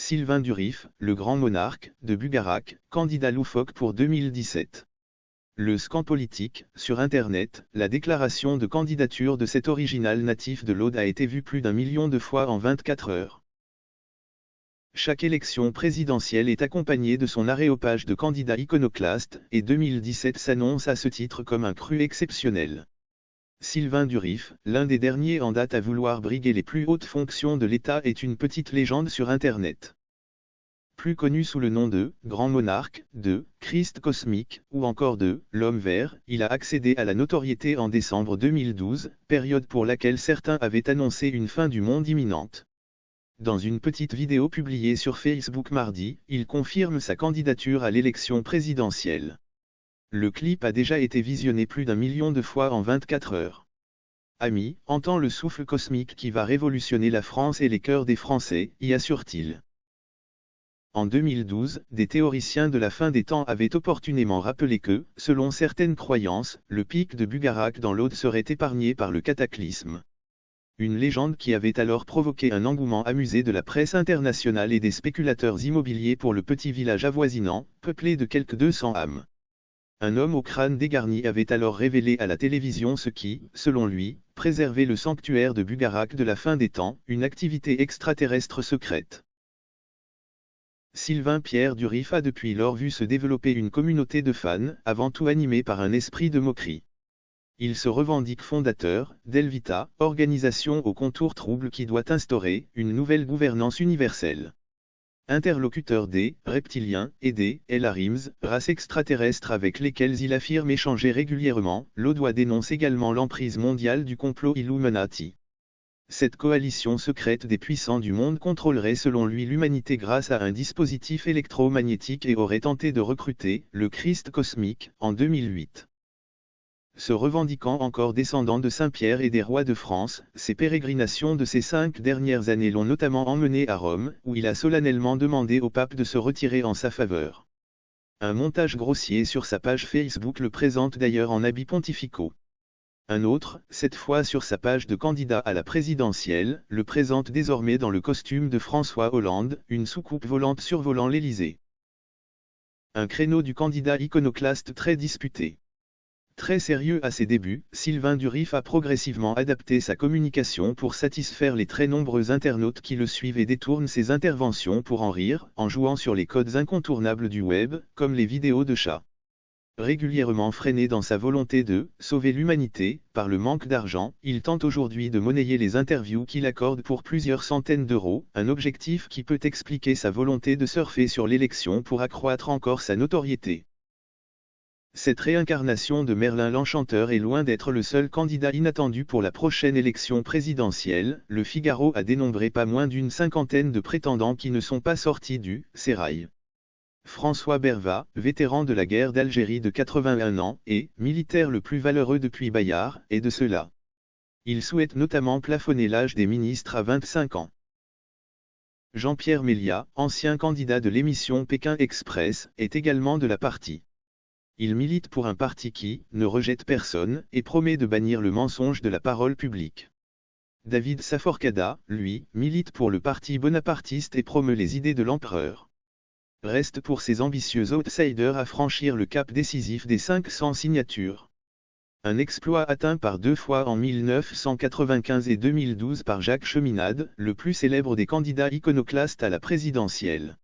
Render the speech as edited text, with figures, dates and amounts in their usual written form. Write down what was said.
Sylvain Durif, le grand monarque, de Bugarach, candidat loufoque pour 2017. Le scan politique, sur Internet, la déclaration de candidature de cet original natif de l'Aude a été vue plus d'1 million de fois en 24 heures. Chaque élection présidentielle est accompagnée de son aréopage de candidats iconoclastes, et 2017 s'annonce à ce titre comme un cru exceptionnel. Sylvain Durif, l'un des derniers en date à vouloir briguer les plus hautes fonctions de l'État, est une petite légende sur Internet. Plus connu sous le nom de « Grand Monarque », de « Christ Cosmique » ou encore de « L'Homme Vert », il a accédé à la notoriété en décembre 2012, période pour laquelle certains avaient annoncé une fin du monde imminente. Dans une petite vidéo publiée sur Facebook mardi, il confirme sa candidature à l'élection présidentielle. Le clip a déjà été visionné plus d'1 million de fois en 24 heures. Ami, entend le souffle cosmique qui va révolutionner la France et les cœurs des Français, y assure-t-il. En 2012, des théoriciens de la fin des temps avaient opportunément rappelé que, selon certaines croyances, le pic de Bugarach dans l'Aude serait épargné par le cataclysme. Une légende qui avait alors provoqué un engouement amusé de la presse internationale et des spéculateurs immobiliers pour le petit village avoisinant, peuplé de quelques 200 âmes. Un homme au crâne dégarni avait alors révélé à la télévision ce qui, selon lui, préservait le sanctuaire de Bugarach de la fin des temps, une activité extraterrestre secrète. Sylvain Pierre Durif a depuis lors vu se développer une communauté de fans, avant tout animée par un esprit de moquerie. Il se revendique fondateur d'Elvita, organisation aux contours troubles qui doit instaurer une nouvelle gouvernance universelle. Interlocuteur des reptiliens et des Elarims, races extraterrestres avec lesquelles il affirme échanger régulièrement, l'Audois dénonce également l'emprise mondiale du complot Illuminati. Cette coalition secrète des puissants du monde contrôlerait selon lui l'humanité grâce à un dispositif électromagnétique et aurait tenté de recruter le Christ cosmique en 2008. Se revendiquant encore descendant de Saint-Pierre et des rois de France, ses pérégrinations de ces 5 dernières années l'ont notamment emmené à Rome, où il a solennellement demandé au pape de se retirer en sa faveur. Un montage grossier sur sa page Facebook le présente d'ailleurs en habits pontificaux. Un autre, cette fois sur sa page de candidat à la présidentielle, le présente désormais dans le costume de François Hollande, une soucoupe volante survolant l'Élysée. Un créneau du candidat iconoclaste très disputé. Très sérieux à ses débuts, Sylvain Durif a progressivement adapté sa communication pour satisfaire les très nombreux internautes qui le suivent et détournent ses interventions pour en rire, en jouant sur les codes incontournables du web, comme les vidéos de chats. Régulièrement freiné dans sa volonté de « sauver l'humanité » par le manque d'argent, il tente aujourd'hui de monnayer les interviews qu'il accorde pour plusieurs centaines d'euros, un objectif qui peut expliquer sa volonté de surfer sur l'élection pour accroître encore sa notoriété. Cette réincarnation de Merlin l'Enchanteur est loin d'être le seul candidat inattendu pour la prochaine élection présidentielle. Le Figaro a dénombré pas moins d'une 50aine de prétendants qui ne sont pas sortis du sérail. François Bervat, vétéran de la guerre d'Algérie de 81 ans, et militaire le plus valeureux depuis Bayard, est de ceux-là. Il souhaite notamment plafonner l'âge des ministres à 25 ans. Jean-Pierre Mélia, ancien candidat de l'émission Pékin Express, est également de la partie. Il milite pour un parti qui ne rejette personne et promet de bannir le mensonge de la parole publique. David Saforcada, lui, milite pour le parti bonapartiste et promeut les idées de l'empereur. Reste pour ces ambitieux outsiders à franchir le cap décisif des 500 signatures. Un exploit atteint par 2 fois en 1995 et 2012 par Jacques Cheminade, le plus célèbre des candidats iconoclastes à la présidentielle.